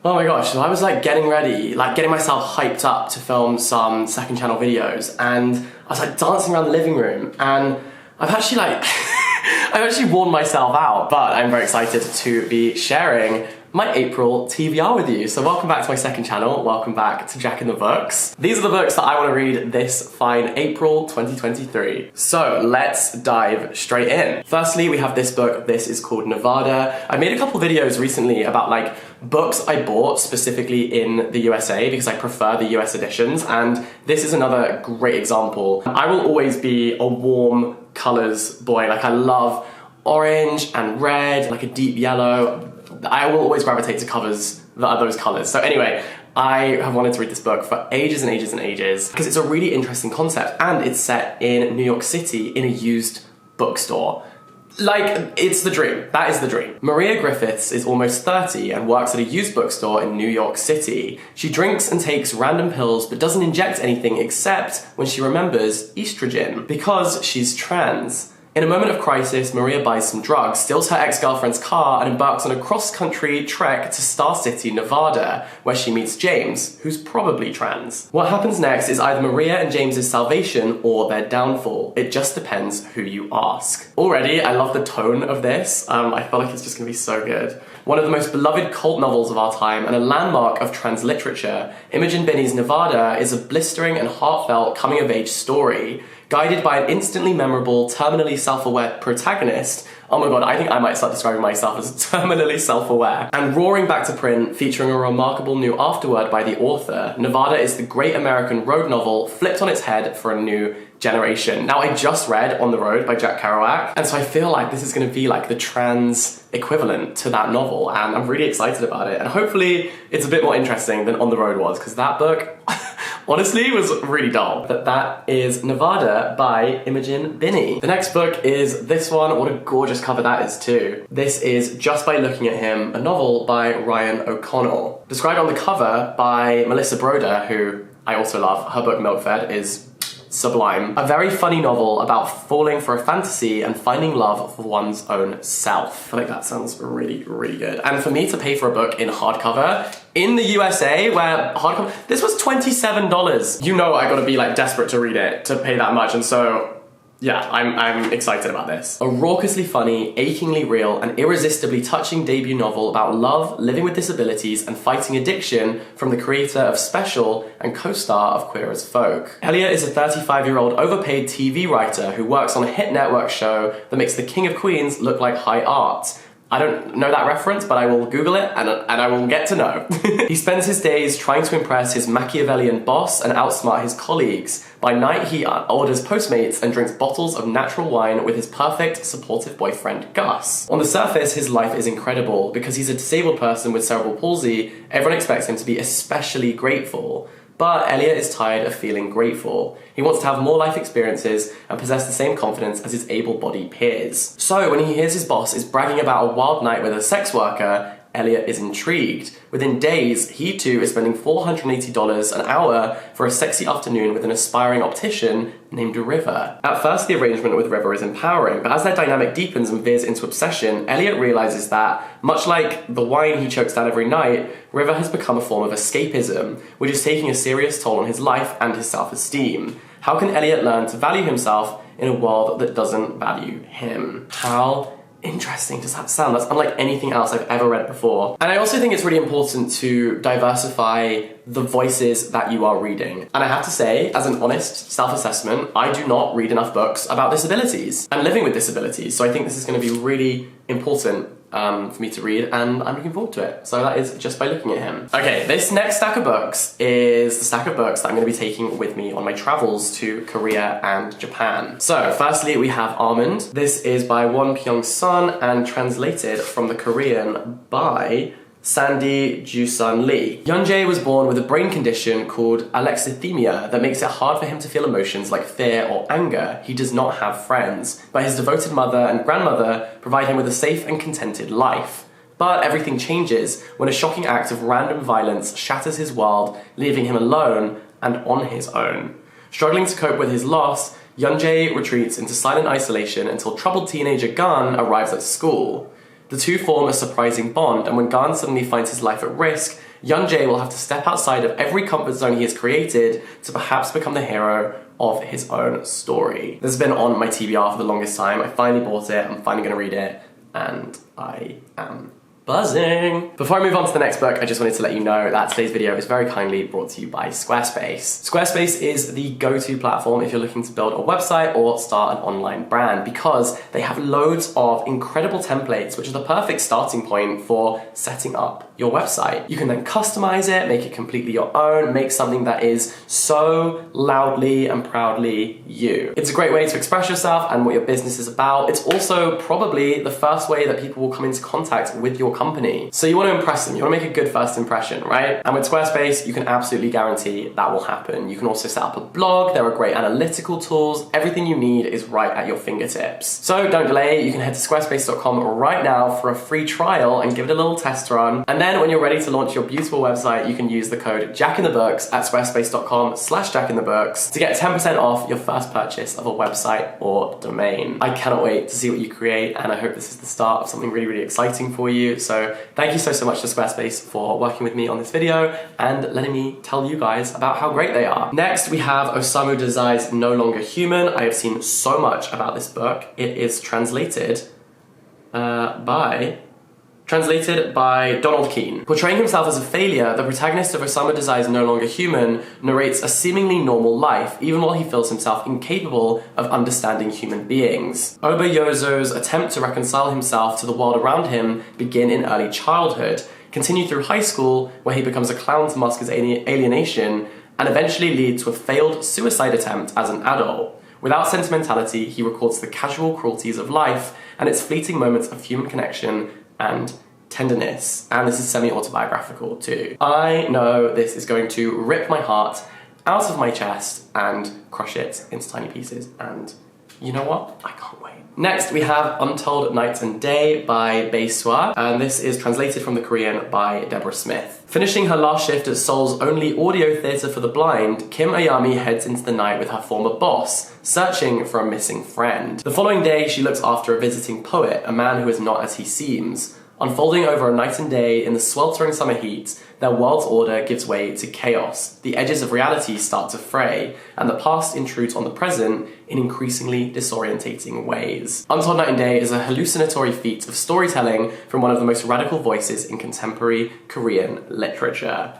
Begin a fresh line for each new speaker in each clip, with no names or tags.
Oh my gosh, so I was like getting ready, like getting myself hyped up to film some second channel videos, and I was like dancing around the living room, and I've actually like, I've actually worn myself out, but I'm very excited to be sharing my April TBR with you. So welcome back to my second channel, welcome back to Jack in the Books. These are the books that I want to read this fine April 2023. So let's dive straight in. Firstly, we have this book. This is called Nevada. I made a couple videos recently about like books I bought specifically in the USA because I prefer the US editions, and this is another great example. I will always be a warm colors boy. Like I love orange and red, like a deep yellow. I will always gravitate to covers that are those colors. So anyway, I have wanted to read this book for ages and ages and ages because it's a really interesting concept, and it's set in New York City in a used bookstore. Like, it's the dream. That is the dream. Maria Griffiths is almost 30 and works at a used bookstore in New York City. She drinks and takes random pills but doesn't inject anything except when she remembers estrogen because she's trans. In a moment of crisis, Maria buys some drugs, steals her ex-girlfriend's car, and embarks on a cross-country trek to Star City, Nevada, where she meets James, who's probably trans. What happens next is either Maria and James's salvation or their downfall. It just depends who you ask. Already, I love the tone of this. I feel like it's just gonna be so good. One of the most beloved cult novels of our time and a landmark of trans literature, Imogen Binnie's Nevada is a blistering and heartfelt coming-of-age story. Guided by an instantly memorable, terminally self-aware protagonist. Oh my god, I think I might start describing myself as terminally self-aware. And roaring back to print, featuring a remarkable new afterword by the author, Nevada is the great American road novel flipped on its head for a new generation. Now, I just read On the Road by Jack Kerouac, and so I feel like this is going to be like the trans equivalent to that novel, and I'm really excited about it. And hopefully it's a bit more interesting than On the Road was, because that book honestly was really dull. But that is Nevada by Imogen Binnie. The next book is this one. What a gorgeous cover that is too. This is Just by Looking at Him, a novel by Ryan O'Connell. Described on the cover by Melissa Broder, who I also love. Her book Milkfed is sublime. A very funny novel about falling for a fantasy and finding love for one's own self. I feel like that sounds really, really good. And for me to pay for a book in hardcover, in the USA, where hardcover, this was $27. You know I gotta be like desperate to read it to pay that much, and so yeah, I'm excited about this. A raucously funny, achingly real, and irresistibly touching debut novel about love, living with disabilities, and fighting addiction from the creator of Special and co-star of Queer as Folk. Elliot is a 35-year-old overpaid TV writer who works on a hit network show that makes the King of Queens look like high art. I don't know that reference, but I will Google it and I will get to know. He spends his days trying to impress his Machiavellian boss and outsmart his colleagues. By night, he orders Postmates and drinks bottles of natural wine with his perfect, supportive boyfriend, Gus. On the surface, his life is incredible. Because he's a disabled person with cerebral palsy, everyone expects him to be especially grateful. But Elliot is tired of feeling grateful. He wants to have more life experiences and possess the same confidence as his able-bodied peers. So when he hears his boss is bragging about a wild night with a sex worker, Elliot is intrigued. Within days, he too is spending $480 an hour for a sexy afternoon with an aspiring optician named River. At first, the arrangement with River is empowering, but as their dynamic deepens and veers into obsession, Elliot realizes that, much like the wine he chokes down every night, River has become a form of escapism, which is taking a serious toll on his life and his self-esteem. How can Elliot learn to value himself in a world that doesn't value him? How interesting does that sound? That's unlike anything else I've ever read before. And I also think it's really important to diversify the voices that you are reading. And I have to say, as an honest self-assessment, I do not read enough books about disabilities and living with disabilities. So I think this is going to be really important for me to read, and I'm looking forward to it. So that is Just by Looking at Him. Okay, this next stack of books is the stack of books that I'm going to be taking with me on my travels to Korea and Japan. So firstly, we have Almond. This is by Won Pyong-sun and translated from the Korean by Sandy Jusun Lee. Yeonjae was born with a brain condition called alexithymia that makes it hard for him to feel emotions like fear or anger. He does not have friends, but his devoted mother and grandmother provide him with a safe and contented life. But everything changes when a shocking act of random violence shatters his world, leaving him alone and on his own. Struggling to cope with his loss, Yeonjae retreats into silent isolation until troubled teenager Gun arrives at school. The two form a surprising bond, and when Garn suddenly finds his life at risk, young Jay will have to step outside of every comfort zone he has created to perhaps become the hero of his own story. This has been on my TBR for the longest time. I finally bought it, I'm finally gonna read it, and I am buzzing. Before I move on to the next book, I just wanted to let you know that today's video is very kindly brought to you by Squarespace. Squarespace is the go-to platform if you're looking to build a website or start an online brand, because they have loads of incredible templates, which are the perfect starting point for setting up your website. You can then customize it, make it completely your own, make something that is so loudly and proudly you. It's a great way to express yourself and what your business is about. It's also probably the first way that people will come into contact with your company. So you want to impress them, you want to make a good first impression, right? And with Squarespace, you can absolutely guarantee that will happen. You can also set up a blog, there are great analytical tools, everything you need is right at your fingertips. So don't delay, you can head to squarespace.com right now for a free trial and give it a little test run. And then when you're ready to launch your beautiful website, you can use the code JACKINTHEBOOKS at squarespace.com/JACKINTHEBOOKS to get 10% off your first purchase of a website or domain. I cannot wait to see what you create, and I hope this is the start of something really, really exciting for you. So thank you so much to Squarespace for working with me on this video and letting me tell you guys about how great they are. Next, we have Osamu Dazai's No Longer Human. I have seen so much about this book. It is translated by Donald Keene. Portraying himself as a failure, the protagonist of Osamu Dazai's No Longer Human narrates a seemingly normal life, even while he feels himself incapable of understanding human beings. Oba Yozo's attempt to reconcile himself to the world around him begin in early childhood, continue through high school, where he becomes a clown to mask his alienation, and eventually lead to a failed suicide attempt as an adult. Without sentimentality, he records the casual cruelties of life and its fleeting moments of human connection and tenderness. And this is semi-autobiographical too. I know this is going to rip my heart out of my chest and crush it into tiny pieces, and you know what? I can't wait. Next, we have Untold Night and Day by Bae Sua, and this is translated from the Korean by Deborah Smith. Finishing her last shift at Seoul's only audio theatre for the blind, Kim Ayami heads into the night with her former boss, searching for a missing friend. The following day, she looks after a visiting poet, a man who is not as he seems. Unfolding over a night and day in the sweltering summer heat, their world's order gives way to chaos. The edges of reality start to fray, and the past intrudes on the present in increasingly disorientating ways. Untold Night and Day is a hallucinatory feat of storytelling from one of the most radical voices in contemporary Korean literature.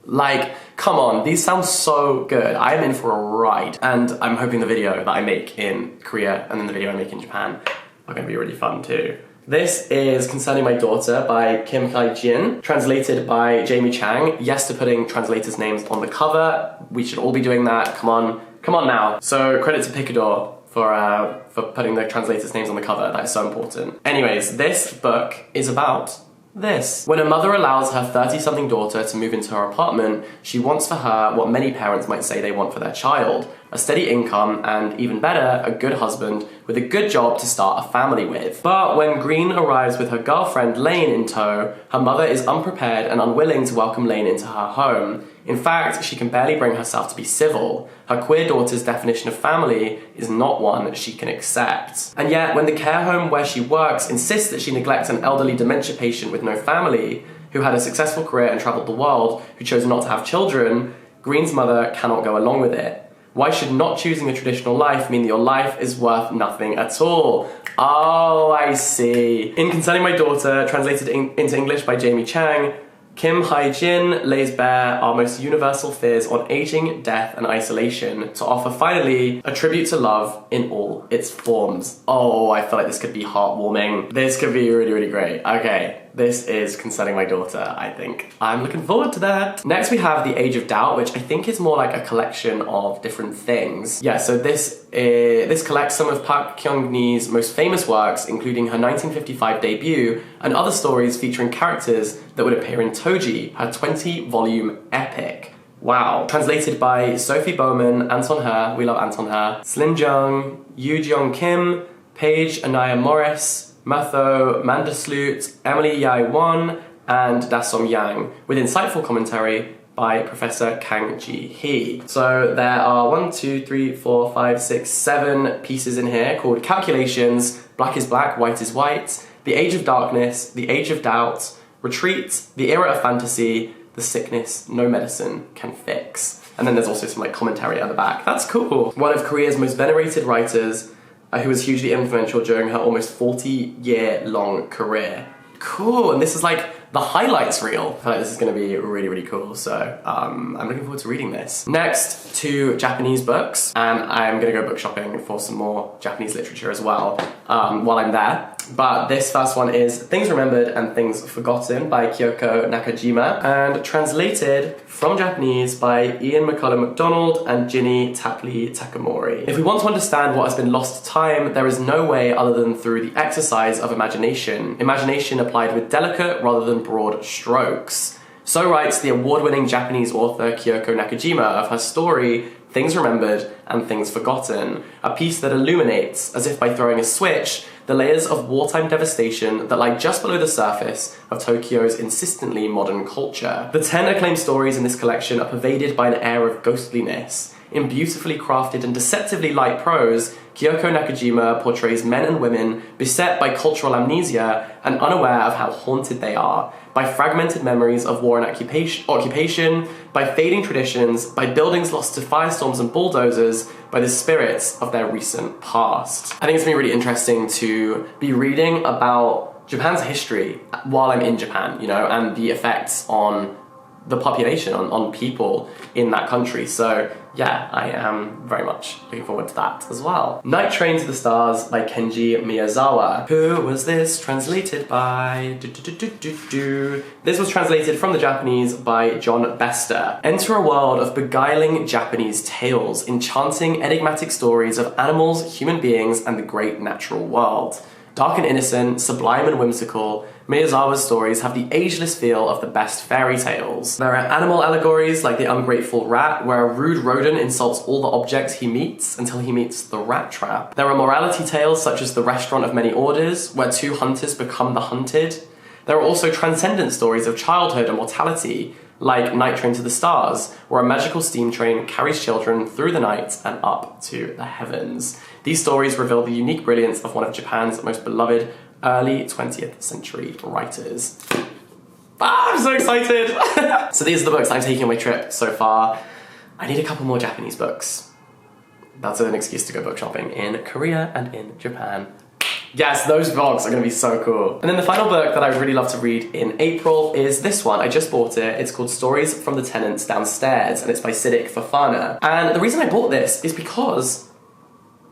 Like, come on, these sound so good. I am in for a ride, and I'm hoping the video that I make in Korea and then the video I make in Japan are going to be really fun too. This is Concerning My Daughter by Kim Hae-jin, translated by Jamie Chang. Yes to putting translators' names on the cover. We should all be doing that. Come on now. So credit to Picador for putting the translators' names on the cover. That is so important. Anyways, this book is about this. When a mother allows her 30-something daughter to move into her apartment, she wants for her what many parents might say they want for their child: a steady income and, even better, a good husband with a good job to start a family with. But when Green arrives with her girlfriend Lane in tow, her mother is unprepared and unwilling to welcome Lane into her home. In fact, she can barely bring herself to be civil. Her queer daughter's definition of family is not one she can accept. And yet, when the care home where she works insists that she neglects an elderly dementia patient with no family, who had a successful career and travelled the world, who chose not to have children, Green's mother cannot go along with it. Why should not choosing a traditional life mean that your life is worth nothing at all? Oh, I see. In Concerning My Daughter, translated into English by Jamie Chang, Kim Hae-jin lays bare our most universal fears on aging, death, and isolation to offer, finally, a tribute to love in all its forms. Oh, I feel like this could be heartwarming. This could be really, really great. Okay, this is Concerning My Daughter, I think. I'm looking forward to that. Next, we have The Age of Doubt, which I think is more like a collection of different things. Yeah, so this collects some of Park Kyung-ni's most famous works, including her 1955 debut, and other stories featuring characters that would appear in Toji, her 20-volume epic. Wow. Translated by Sophie Bowman, Anton He, we love Anton He, Slim Jung, Yoo Jeong Kim, Paige Anaya Morris, Matho Mandaslut, Emily Yai Won, and Dasom Yang, with insightful commentary by Professor Kang Ji-hee. So there are 7 pieces in here called Calculations, Black is Black, White is White, The Age of Darkness, The Age of Doubt, Retreat, The Era of Fantasy, the sickness no medicine can fix. And then there's also some like commentary at the back. That's cool. One of Korea's most venerated writers, who was hugely influential during her almost 40-year-long career. Cool, and this is like the highlights reel. I feel like this is gonna be really, really cool, so I'm looking forward to reading this. Next, 2 Japanese books, and I'm gonna go book shopping for some more Japanese literature as well while I'm there. But this first one is Things Remembered and Things Forgotten by Kyoko Nakajima, and translated from Japanese by Ian McCullough MacDonald and Ginny Tapley Takamori. If we want to understand what has been lost to time, there is no way other than through the exercise of imagination. Imagination applied with delicate rather than broad strokes. So writes the award-winning Japanese author Kyoko Nakajima of her story Things Remembered and Things Forgotten, a piece that illuminates, as if by throwing a switch, the layers of wartime devastation that lie just below the surface of Tokyo's insistently modern culture. The 10 acclaimed stories in this collection are pervaded by an air of ghostliness. In beautifully crafted and deceptively light prose, Kyoko Nakajima portrays men and women beset by cultural amnesia and unaware of how haunted they are, by fragmented memories of war and occupation, by fading traditions, by buildings lost to firestorms and bulldozers, by the spirits of their recent past. I think it's gonna be really interesting to be reading about Japan's history while I'm in Japan, you know, and the effects on the population, on people in that country. So yeah, I am very much looking forward to that as well. Night Train to the Stars by Kenji Miyazawa. Who was this translated by? This was translated from the Japanese by John Bester. Enter a world of beguiling Japanese tales, enchanting enigmatic stories of animals, human beings, and the great natural world. Dark and innocent, sublime and whimsical, Miyazawa's stories have the ageless feel of the best fairy tales. There are animal allegories like the ungrateful rat, where a rude rodent insults all the objects he meets until he meets the rat trap. There are morality tales such as The Restaurant of Many Orders, where 2 hunters become the hunted. There are also transcendent stories of childhood and mortality, like Night Train to the Stars, where a magical steam train carries children through the night and up to the heavens. These stories reveal the unique brilliance of one of Japan's most beloved early 20th century writers. I'm so excited! So these are the books I'm taking on my trip so far. I need a couple more Japanese books. That's an excuse to go book shopping in Korea and in Japan. Yes, those vlogs are gonna be so cool. And then the final book that I really love to read in April is this one. I just bought it. It's called Stories from the Tenants Downstairs, and it's by Siddiq Fafana. And the reason I bought this is because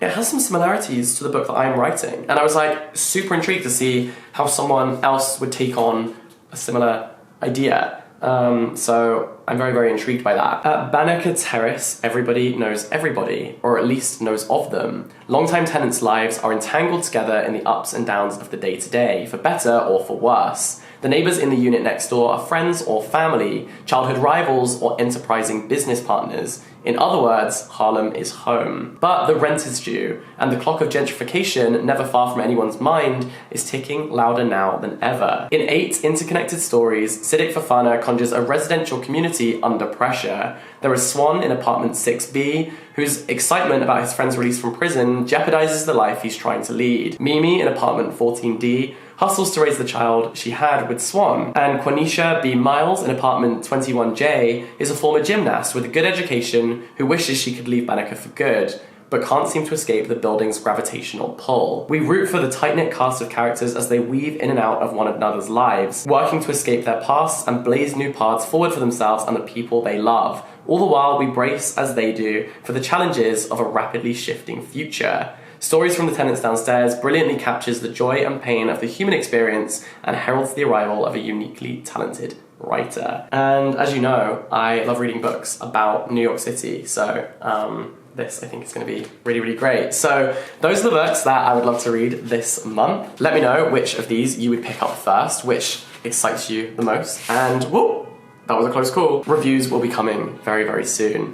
it has some similarities to the book that I'm writing. And I was like super intrigued to see how someone else would take on a similar idea. So I'm very, very intrigued by that. At Banneker Terrace, everybody knows everybody, or at least knows of them. Longtime tenants' lives are entangled together in the ups and downs of the day-to-day, for better or for worse. The neighbours in the unit next door are friends or family, childhood rivals or enterprising business partners. In other words, Harlem is home. But the rent is due, and the clock of gentrification, never far from anyone's mind, is ticking louder now than ever. In 8 interconnected stories, Siddiq Fafana conjures a residential community under pressure. There is Swan in apartment 6B, whose excitement about his friend's release from prison jeopardizes the life he's trying to lead. Mimi in apartment 14D hustles to raise the child she had with Swan. And Quanisha B. Miles in apartment 21J is a former gymnast with a good education who wishes she could leave Banneker for good, but can't seem to escape the building's gravitational pull. We root for the tight-knit cast of characters as they weave in and out of one another's lives, working to escape their pasts and blaze new paths forward for themselves and the people they love. All the while, we brace, as they do, for the challenges of a rapidly shifting future. Stories from the Tenants Downstairs brilliantly captures the joy and pain of the human experience and heralds the arrival of a uniquely talented writer. And as you know, I love reading books about New York City, so this I think is going to be really, really great. So those are the books that I would love to read this month. Let me know which of these you would pick up first, which excites you the most, and whoop, that was a close call. Reviews will be coming very, very soon.